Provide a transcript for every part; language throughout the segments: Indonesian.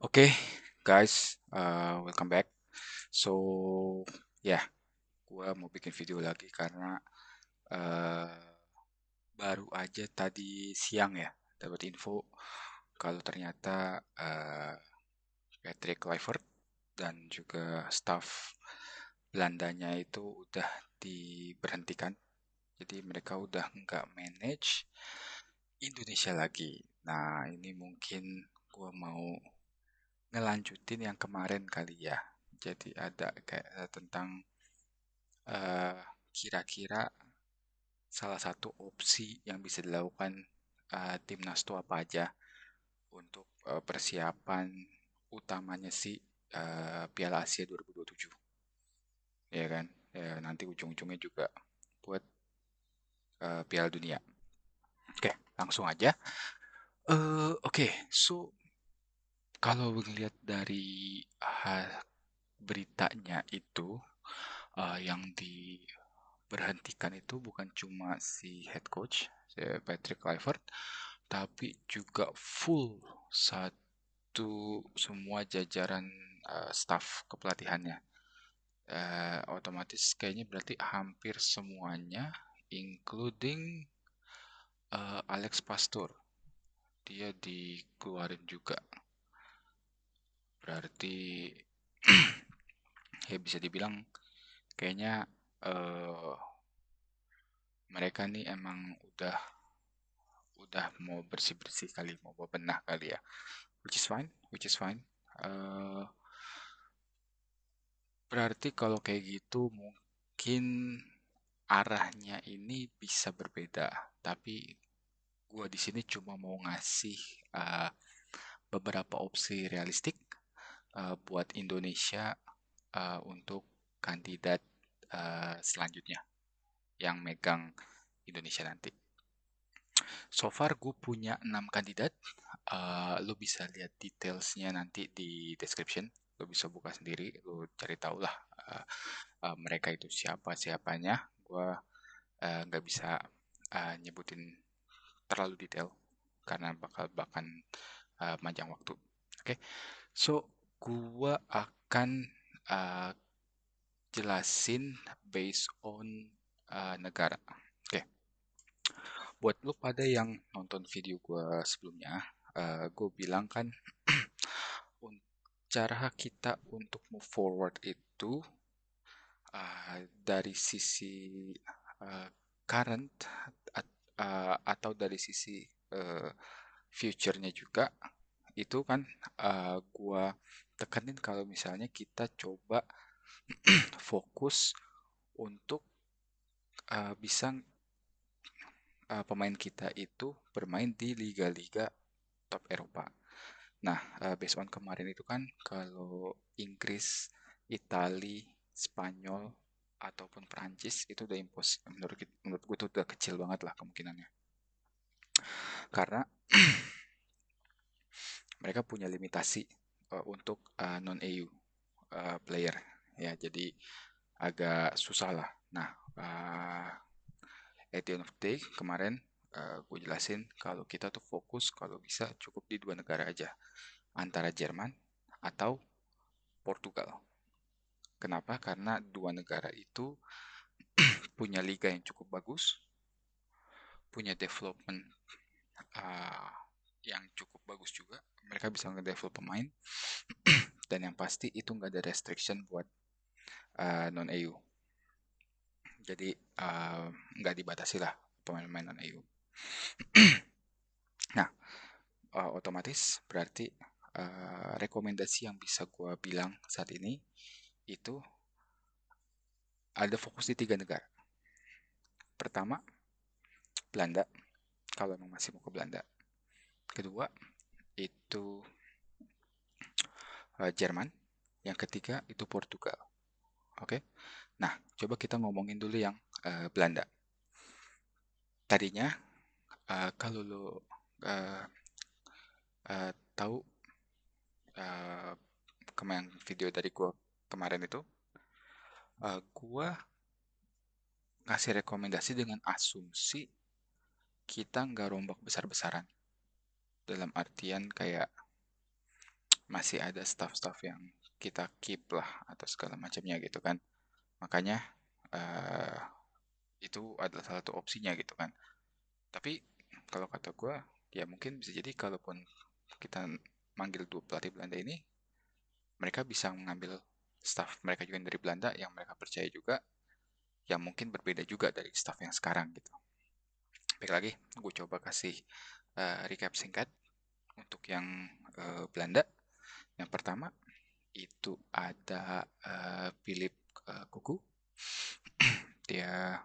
Oke, guys, welcome back. So, ya, gua mau bikin video lagi karena uh, baru aja tadi siang ya dapat info kalau ternyata Patrick Kluivert dan juga staff Belandanya itu udah diberhentikan. Jadi mereka udah nggak manage Indonesia lagi. Nah, ini mungkin gua mau ngelanjutin yang kemarin kali ya. Jadi ada kayak tentang eh, kira-kira salah satu opsi yang bisa dilakukan timnas itu apa aja untuk persiapan utamanya sih Piala Asia 2027, ya kan? Ya, nanti ujung-ujungnya juga buat Piala Dunia. Oke, langsung aja. Oke, so kalau melihat dari beritanya itu yang diberhentikan itu bukan cuma si head coach si Patrick Kluivert, tapi juga full satu semua jajaran staff kepelatihannya. Otomatis kayaknya berarti hampir semuanya, including Alex Pastor, dia dikeluarin juga. Berarti ya bisa dibilang kayaknya uh, mereka nih emang udah mau bersih-bersih kali, mau bebenah kali ya. Which is fine. Eh, Berarti kalau kayak gitu mungkin arahnya ini bisa berbeda. Tapi gua di sini cuma mau ngasih eh, beberapa opsi realistik buat Indonesia untuk kandidat selanjutnya yang megang Indonesia nanti. So far gue punya 6 kandidat. Lo bisa lihat detailsnya nanti di description. Lo bisa buka sendiri, lo cari tahu lah mereka itu siapanya. Gue nggak bisa nyebutin terlalu detail karena bakal bahkan panjang waktu. Oke, so gue akan uh, jelasin based on negara. Oke, buat lo pada yang nonton video gue sebelumnya, gue bilang kan cara kita untuk move forward itu dari sisi uh, current atau dari sisi future-nya juga itu kan gua tekenin kalau misalnya kita coba fokus untuk bisa pemain kita itu bermain di liga-liga top Eropa. Nah, based on kemarin itu kan kalau Inggris, Itali, Spanyol ataupun Prancis itu udah menurut gue tuh udah kecil banget lah kemungkinannya. Karena mereka punya limitasi untuk non EU player ya. Jadi agak susah lah. Nah, at the end of the day kemarin gue jelasin kalau kita tuh fokus kalau bisa cukup di dua negara aja, antara Jerman atau Portugal. Kenapa? Karena dua negara itu punya liga yang cukup bagus, punya development uh, yang cukup bagus juga. Mereka bisa ngedevelop pemain, dan yang pasti itu nggak ada restriction buat non-EU. Jadi nggak dibatasi lah pemain-pemain non-EU. Nah, otomatis berarti rekomendasi yang bisa gue bilang saat ini itu ada fokus di tiga negara. Pertama, Belanda, kalau memang masih mau ke Belanda. Kedua, itu Jerman. Yang ketiga, itu Portugal. Oke. Nah, coba kita ngomongin dulu yang Belanda. Tadinya, kalau lo uh, tahu kemarin video dari gue kemarin itu, gue ngasih rekomendasi dengan asumsi kita nggak rombak besar-besaran. Dalam artian kayak masih ada staff-staff yang kita keep lah atau segala macamnya gitu kan. Makanya eh, itu adalah salah satu opsinya gitu kan. Tapi kalau kata gue, ya mungkin bisa jadi kalaupun kita manggil dua pelatih Belanda ini, mereka bisa mengambil staff mereka juga yang dari Belanda yang mereka percaya juga, yang mungkin berbeda juga dari staff yang sekarang gitu. Baik lagi, gue coba kasih recap singkat untuk yang Belanda. Yang pertama itu ada Philip Koku. Dia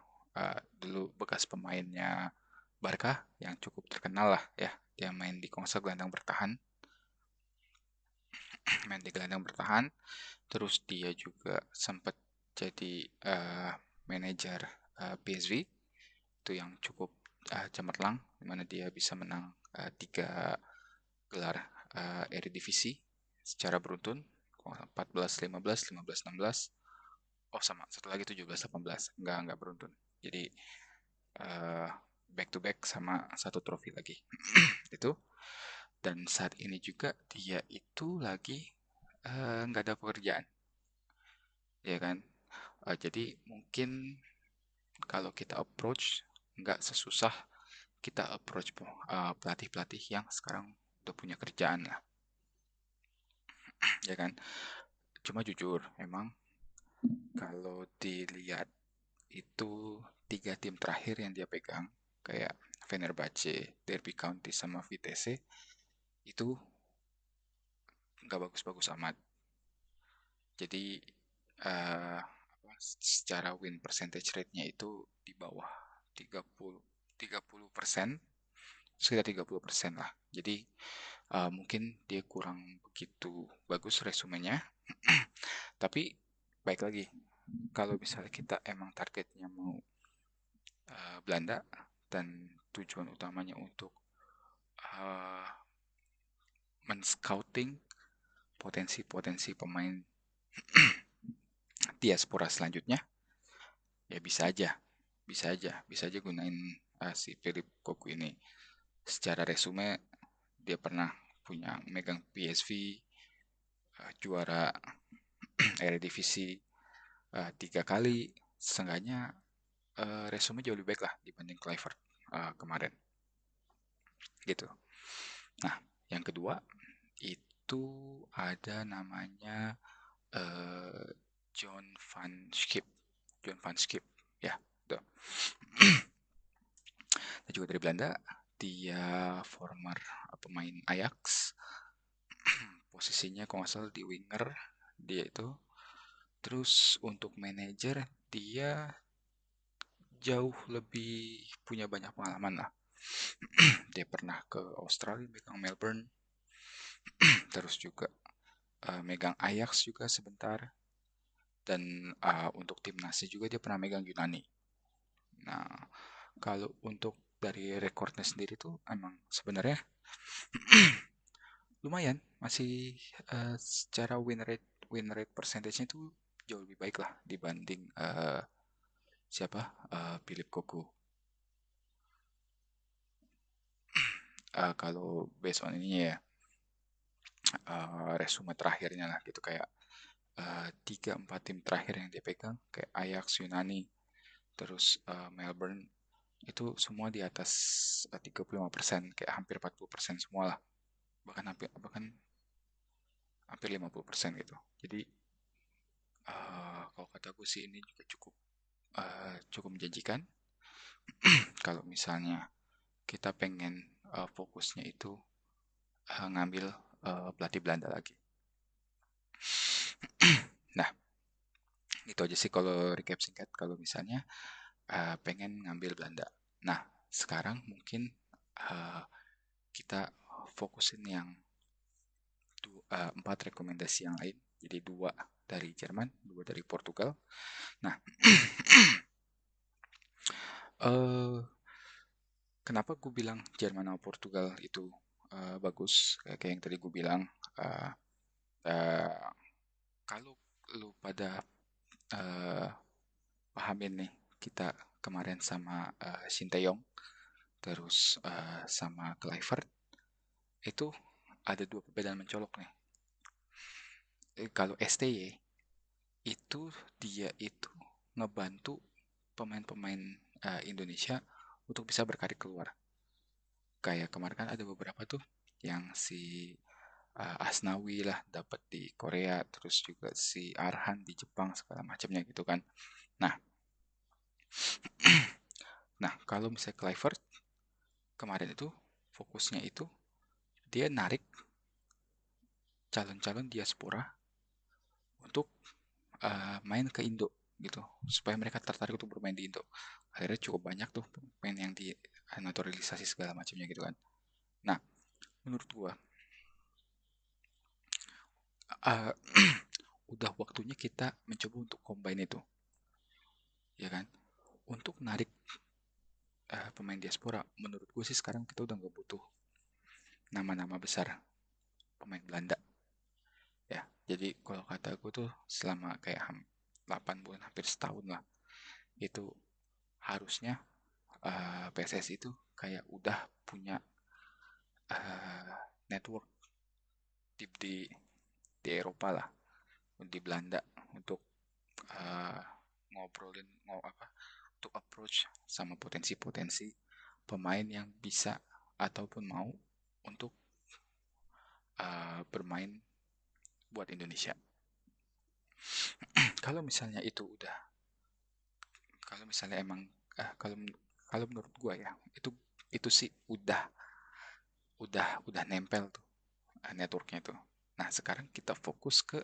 dulu bekas pemainnya Barca yang cukup terkenal lah ya. Dia main di Kongsel gelandang bertahan, main di gelandang bertahan. Terus dia juga sempat jadi manajer PSV itu yang cukup cemerlang, di mana dia bisa menang 3 gelar Eredivisie secara beruntun, 14, 15, 15, 16. Oh sama, satu lagi 17, 18. Enggak beruntun. Jadi uh, back to back sama satu trofi lagi. Itu. Dan saat ini juga dia itu lagi nggak ada pekerjaan, ya kan? Jadi mungkin kalau kita approach nggak sesusah kita approach pelatih-pelatih yang sekarang udah punya kerjaan lah, ya kan? Cuma jujur, emang kalau dilihat itu 3 tim terakhir yang dia pegang, kayak Fenerbahce, Derby County, sama Vitesse, itu nggak bagus-bagus amat. Jadi secara win percentage rate-nya itu di bawah 30% sekitar 30% lah. Jadi mungkin dia kurang begitu bagus resumenya. Tapi baik lagi, kalau misalnya kita emang targetnya mau Belanda dan tujuan utamanya untuk uh, men-scouting potensi-potensi pemain diaspora selanjutnya, ya bisa aja gunain si Philip Koku ini. Secara resume dia pernah punya megang PSV, juara Eredivisie 3 kali, seenggaknya resume jauh lebih baik lah dibanding Kluivert kemarin gitu. Nah, yang kedua itu ada namanya uh, John van Schip. John van Schip, ya, tuh. Dia juga dari Belanda. Dia former pemain Ajax. Posisinya kalau nggak salah di winger dia itu. Terus untuk manajer dia jauh lebih punya banyak pengalaman lah. Dia pernah ke Australia, megang Melbourne, terus juga megang Ajax juga sebentar, dan untuk timnasnya juga dia pernah megang Yunani. Nah, kalau untuk dari rekornya sendiri tuh emang sebenarnya lumayan, masih secara win rate percentage-nya tuh jauh lebih baik lah dibanding siapa Philip Koku. Kalau based on ini ya, resume terakhirnya lah gitu, kayak 3-4 tim terakhir yang dia pegang kayak Ajax, Yunani, terus Melbourne, itu semua di atas 35%, kayak hampir 40% semua lah, bahkan hampir 50% gitu. Jadi kalau kata gue sih ini juga cukup menjanjikan kalau misalnya kita pengen fokusnya itu ngambil pelatih Belanda lagi. Nah, itu aja sih kalau recap singkat kalau misalnya pengen ngambil Belanda. Nah, sekarang mungkin uh, kita fokusin yang 4 rekomendasi yang lain. Jadi 2 dari Jerman, 2 dari Portugal. Nah, uh, kenapa gue bilang Jerman atau Portugal itu bagus? Kayak yang tadi gue bilang, uh, uh, kalau lu pada uh, pahamin nih, kita kemarin sama Sinteyong, terus sama Kluivert, itu ada 2 perbedaan mencolok nih. Kalau STY itu dia itu ngebantu pemain-pemain Indonesia untuk bisa berkarir keluar. Kayak kemarin kan ada beberapa tuh yang si Asnawi lah dapat di Korea, terus juga si Arhan di Jepang segala macamnya gitu kan. Nah, nah kalau misalnya Clivert kemarin itu fokusnya itu dia narik calon-calon diaspora untuk main ke Indo gitu supaya mereka tertarik untuk bermain di Indo. Akhirnya cukup banyak tuh pemain yang di naturalisasi segala macamnya gitu kan. Nah, menurut gua uh, udah waktunya kita mencoba untuk combine itu, ya kan? Untuk narik pemain diaspora, menurut gue sih sekarang kita udah nggak butuh nama-nama besar pemain Belanda, ya. Jadi kalau kata gue tuh selama kayak 8 bulan hampir setahun lah, itu harusnya PSSI itu kayak udah punya network di Eropa lah, di Belanda untuk uh, ngobrolin mau apa untuk approach sama potensi-potensi pemain yang bisa ataupun mau untuk bermain buat Indonesia. Kalau misalnya itu udah, kalau misalnya emang kalau kalau menurut gua ya itu sih udah nempel tuh networknya tuh. Nah sekarang kita fokus ke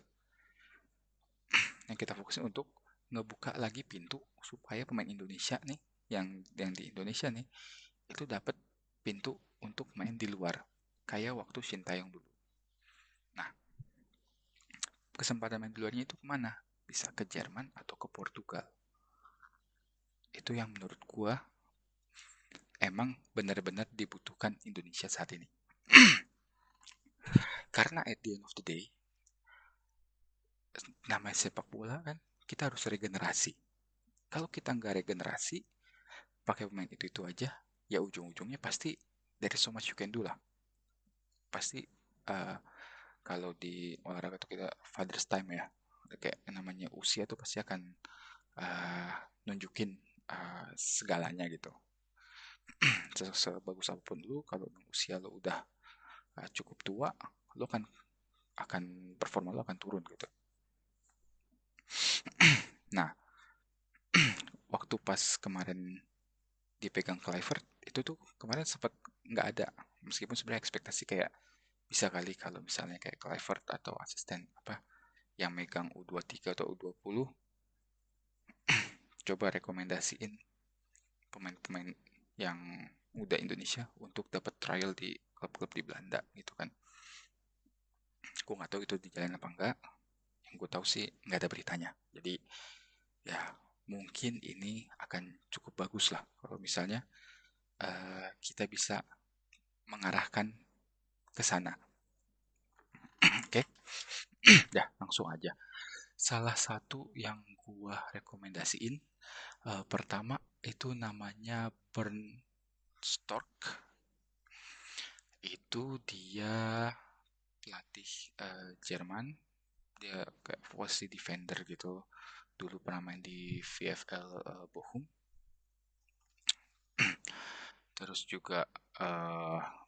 yang kita fokusin untuk ngebuka lagi pintu supaya pemain Indonesia nih yang di Indonesia nih itu dapat pintu untuk main di luar kayak waktu Sintayong dulu. Nah, kesempatan main di luarnya itu kemana? Bisa ke Jerman atau ke Portugal. Itu yang menurut gua emang benar-benar dibutuhkan Indonesia saat ini. Karena at the end of the day, namanya sepak bola kan, kita harus regenerasi. Kalau kita nggak regenerasi, pakai pemain itu aja, ya ujung-ujungnya pasti dari so much you can do lah. Pasti uh, kalau di olahraga tuh kita father's time ya, kayak namanya usia tuh pasti akan uh, nunjukin segalanya gitu. Sebagus apapun lu, kalau usia lu udah cukup tua, lu akan performa lu akan turun gitu. Nah, waktu pas kemarin dipegang Clivert itu tuh kemarin sempat nggak ada, meskipun sebenarnya ekspektasi kayak bisa kali kalau misalnya kayak Clivert atau asisten apa yang megang U23 atau U20 coba rekomendasiin pemain-pemain yang muda Indonesia untuk dapat trial di klub-klub di Belanda gitu kan. Gue nggak tahu itu dijalin apa enggak. Yang gue tahu sih nggak ada beritanya. Jadi ya mungkin ini akan cukup bagus lah kalau misalnya kita bisa mengarahkan ke sana. Oke, okay? Ya langsung aja. Salah satu yang gua rekomendasiin pertama itu namanya Bernd Stork. Itu dia pelatih Jerman. Dia kayak posisi defender gitu. Dulu pernah main di VfL Bochum. Terus juga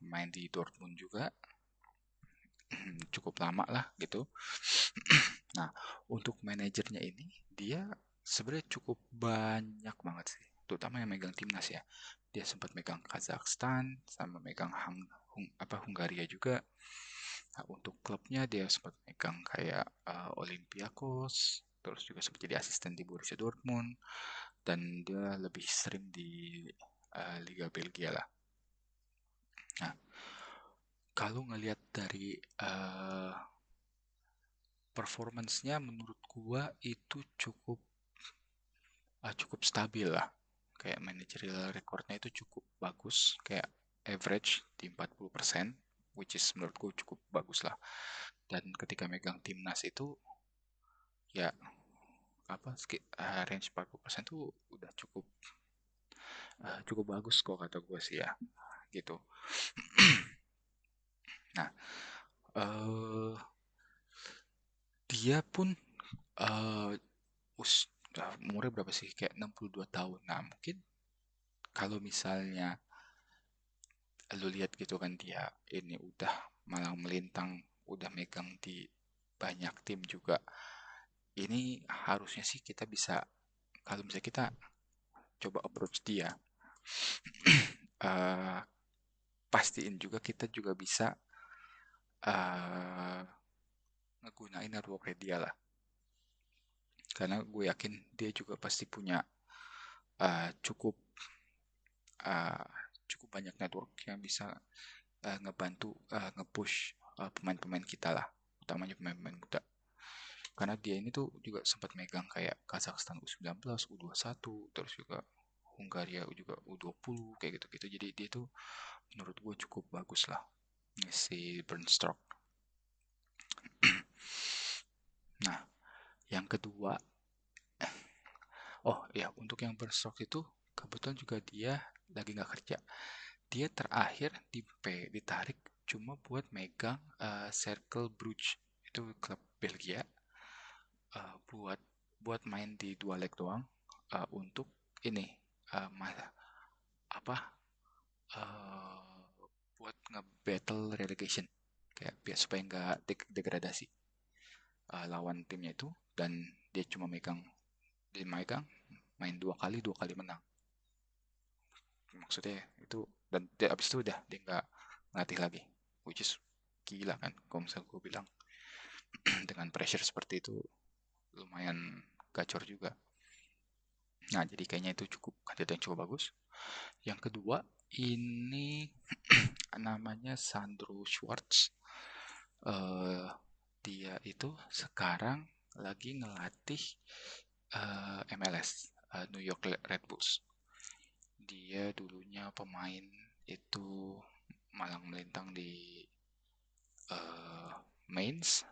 main di Dortmund juga. Cukup lama lah gitu. Nah, untuk manajernya ini dia sebenarnya cukup banyak banget sih, terutama yang megang timnas ya. Dia sempat megang Kazakhstan sama megang Hungaria juga. Nah, untuk klubnya dia sempat megang kayak Olympiakos, terus juga sempat jadi asisten di Borussia Dortmund dan dia lebih sering di Liga Belgia lah. Nah, kalau ngelihat dari performance-nya menurut gua itu cukup stabil lah. Kayak managerial recordnya itu cukup bagus, kayak average di 40%, which is menurut gua cukup bagus lah. Dan ketika megang timnas itu ya apa range 40% tuh udah cukup bagus kok kata gua sih ya gitu. Nah, eh dia pun eh umurnya berapa sih? Kayak 62 tahun. Nah, mungkin kalau misalnya lu lihat gitu kan dia ini udah malang melintang, udah megang di banyak tim juga. Ini harusnya sih kita bisa, kalau misalnya kita coba approach dia, eh pastiin juga kita juga bisa eh ngegunain networknya dia lah. Karena gue yakin dia juga pasti punya cukup eh, cukup banyak network yang bisa ngebantu nge-push pemain-pemain kita lah, utamanya pemain-pemain muda. Karena dia ini tuh juga sempat megang kayak Kazakhstan U19, U21, terus juga Hungaria juga U20 kayak gitu-gitu. Jadi dia tuh menurut gue cukup bagus lah si Bernstorff. Nah, yang kedua, oh ya untuk yang Bernstorff itu kebetulan juga dia lagi nggak kerja. Dia terakhir ditarik cuma buat megang Cercle Brugge, itu klub Belgia, buat buat main di dua leg doang, untuk ini apa buat nge-battle relegation, kayak biar supaya nggak degradasi lawan timnya itu. Dan dia megang main dua kali menang maksudnya itu. Dan abis itu udah dia nggak ngelatih lagi, which is gila kan kalau misalnya gue bilang. Dengan pressure seperti itu lumayan gacor juga. Nah jadi kayaknya itu cukup kandidat yang cukup bagus. Yang kedua ini namanya Sandro Schwarz. eh Dia itu sekarang lagi ngelatih MLS, New York Red Bulls. Dia dulunya pemain itu malang melintang di Mainz.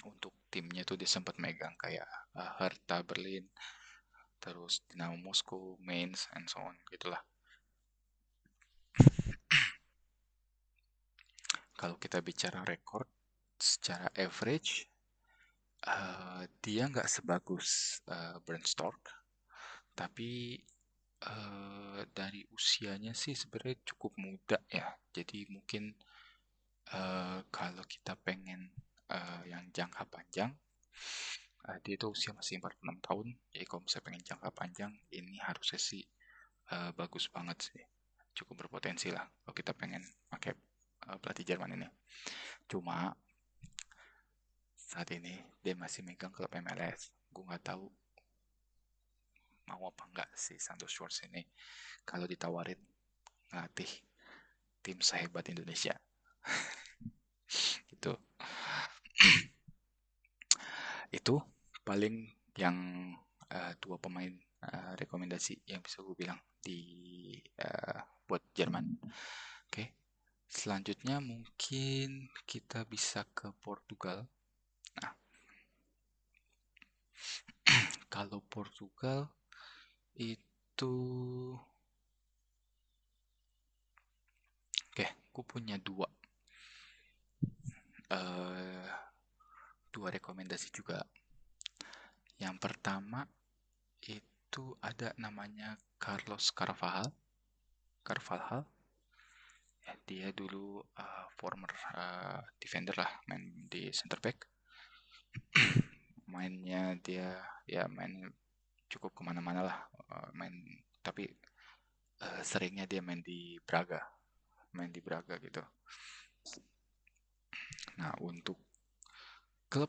Untuk timnya tuh dia sempat megang kayak Hertha Berlin, terus Dinamo Moskow, Mainz, and so on gitulah. Kalau kita bicara rekor secara average, dia nggak sebagus Bernstorff, tapi dari usianya sih sebenarnya cukup muda ya. Jadi mungkin kalau kita pengen yang jangka panjang, dia itu usia masih 46 tahun. Jadi kalau misalnya pengen jangka panjang, ini harusnya sih bagus banget sih. Cukup berpotensi lah kalau kita pengen pakai pelatih Jerman ini. Cuma saat ini dia masih megang klub MLS. Gue nggak tahu mau apa enggak sih Santos Schwarz ini kalau ditawarin ngelatih tim sehebat Indonesia gitu. Itu paling yang dua pemain rekomendasi yang bisa gue bilang di buat Jerman. Oke, selanjutnya mungkin kita bisa ke Portugal. Nah, kalau Portugal itu, oke, gue punya eh, dua rekomendasi juga. Yang pertama itu ada namanya Carlos Carvalhal. Carvalhal, ya, dia dulu former defender lah, main di center back. Mainnya dia ya main cukup kemana-mana lah, main, tapi seringnya dia main di Braga gitu. Nah untuk klub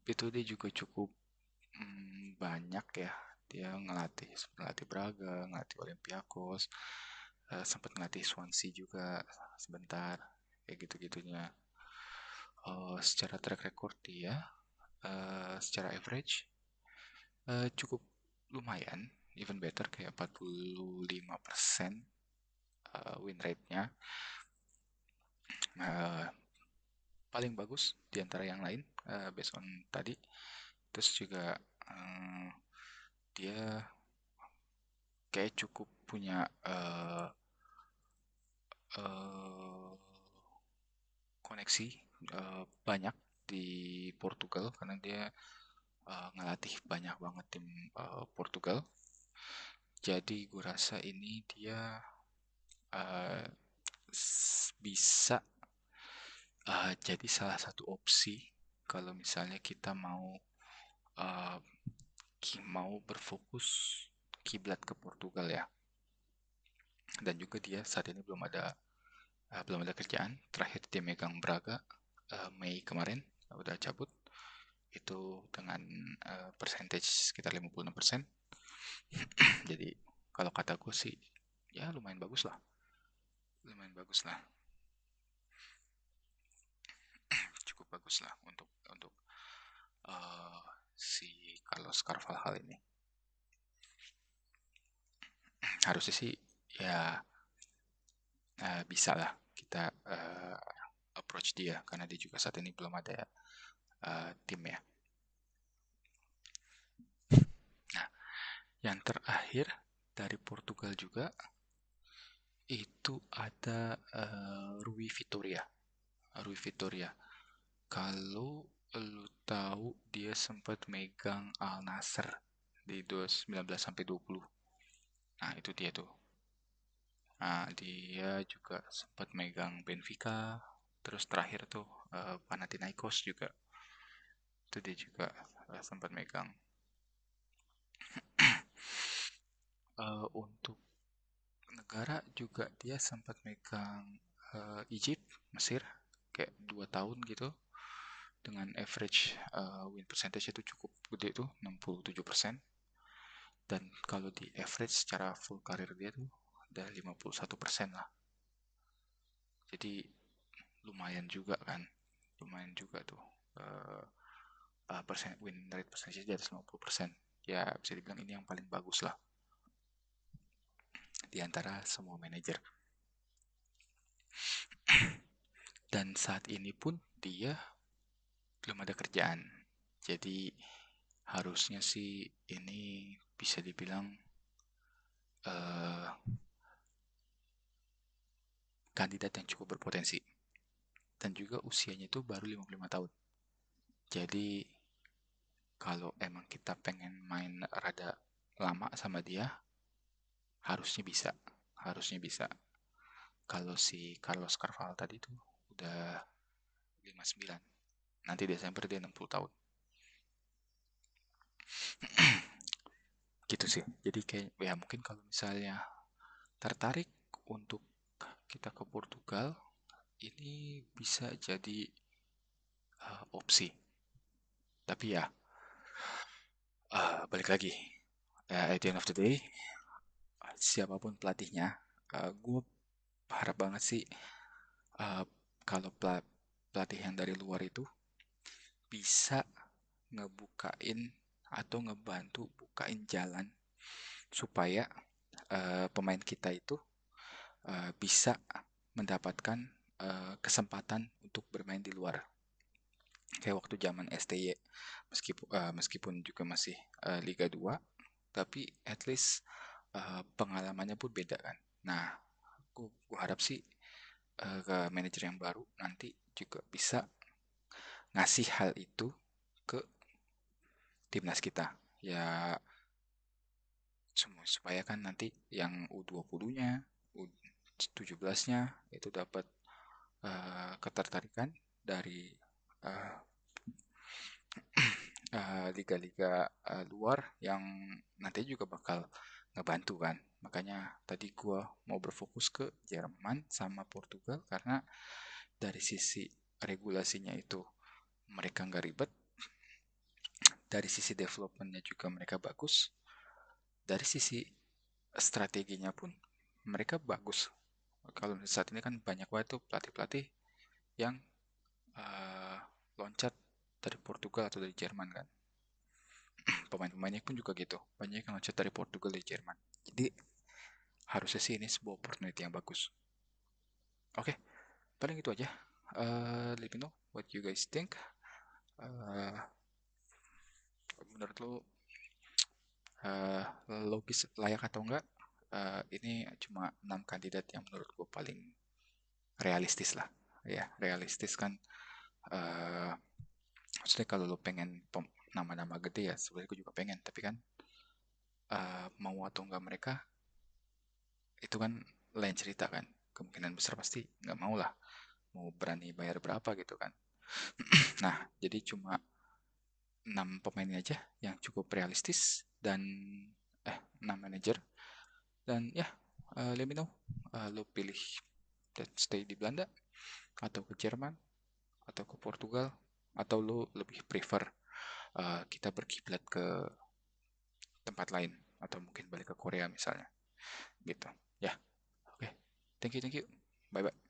itu dia juga cukup banyak ya. Dia ngelatih Braga, ngelatih Olympiakos, sempat ngelatih Swansea juga sebentar, kayak gitu-gitunya. Secara track record dia, secara average, cukup lumayan, even better, kayak 45% win rate-nya. Uh, Paling bagus di antara yang lain, based on tadi. Terus juga uh, dia kayak cukup punya uh, koneksi banyak. di Portugal karena dia ngelatih banyak banget tim Portugal. Jadi gue rasa ini dia uh, bisa jadi salah satu opsi kalau misalnya kita uh, mau berfokus kiblat ke Portugal ya. Dan juga dia saat ini belum ada kerjaan. Terakhir dia megang Braga Mei kemarin udah cabut itu dengan percentage sekitar 56%. Jadi kalau kata gue sih ya lumayan bagus lah, lumayan bagus lah, cukup bagus lah untuk uh, si Carlos Carvalhal ini. Harusnya sih ya bisa lah kita approach dia karena dia juga saat ini belum ada tim ya. Nah, yang terakhir dari Portugal juga itu ada Rui Vitoria. Rui Vitoria. Kalau lu tahu dia sempat megang Al Nassr di 19 sampai 20. Nah, itu dia tuh. Nah, dia juga sempat megang Benfica, terus terakhir tuh Panathinaikos juga. Itu dia juga sempat megang. Untuk negara juga dia sempat megang Egypt, Mesir, kayak 2 tahun gitu. Dengan average win percentage itu cukup gede tuh, 67%. Dan kalau di average secara full karir dia tuh udah 51% lah. Jadi lumayan juga kan, lumayan juga tuh win rate percentage di atas 50%. Ya bisa dibilang ini yang paling bagus lah di antara semua manajer. Dan saat ini pun dia belum ada kerjaan. Jadi harusnya sih ini bisa dibilang uh, kandidat yang cukup berpotensi. Dan juga usianya itu baru 55 tahun. Jadi kalau emang kita pengen main rada lama sama dia, harusnya bisa. Harusnya bisa. Kalau si Carlos Carvalho tadi tuh udah 59. Nanti Desember dia 60 tahun. Gitu sih. Jadi kayak ya mungkin kalau misalnya tertarik untuk kita ke Portugal, ini bisa jadi opsi. Tapi ya balik lagi. At the end of the day, siapapun pelatihnya, gue harap banget sih uh, kalau pelatih yang dari luar itu bisa ngebukain atau ngebantu bukain jalan supaya pemain kita itu bisa mendapatkan kesempatan untuk bermain di luar. Kayak waktu zaman STY, meskipun juga masih Liga 2, tapi at least pengalamannya pun beda kan. Nah, aku harap sih ke manajer yang baru nanti juga bisa ngasih hal itu ke timnas kita. Ya supaya kan nanti yang U20-nya, U17-nya itu dapat ketertarikan dari uh, liga-liga luar yang nanti juga bakal ngebantu kan. Makanya tadi gua mau berfokus ke Jerman sama Portugal karena dari sisi regulasinya itu mereka nggak ribet, dari sisi developmentnya juga mereka bagus, dari sisi strateginya pun mereka bagus. Kalau saat ini kan banyak banget tuh pelatih-pelatih yang uh, loncat dari Portugal atau dari Jerman kan. Pemain-pemainnya pun juga gitu. Banyak yang loncat dari Portugal dari Jerman. Jadi harusnya sih ini sebuah opportunity yang bagus. Oke, paling itu aja. Let me know what you guys think. Uh, Menurut lo uh, logis layak atau enggak? Ini cuma 6 kandidat yang menurut gue paling realistis lah. Ya, realistis kan. Uh, Maksudnya kalau lu pengen nama-nama gede ya, sebenarnya gue juga pengen, tapi kan mau atau enggak mereka itu kan lain cerita kan. Kemungkinan besar pasti nggak mau lah, mau berani bayar berapa gitu kan. Nah, jadi cuma 6 pemain aja yang cukup realistis dan 6 manajer dan ya let me know lo pilih dan stay di Belanda atau ke Jerman atau ke Portugal atau lo lebih prefer kita berkiblat ke tempat lain atau mungkin balik ke Korea misalnya gitu ya. Oke, thank you, bye bye.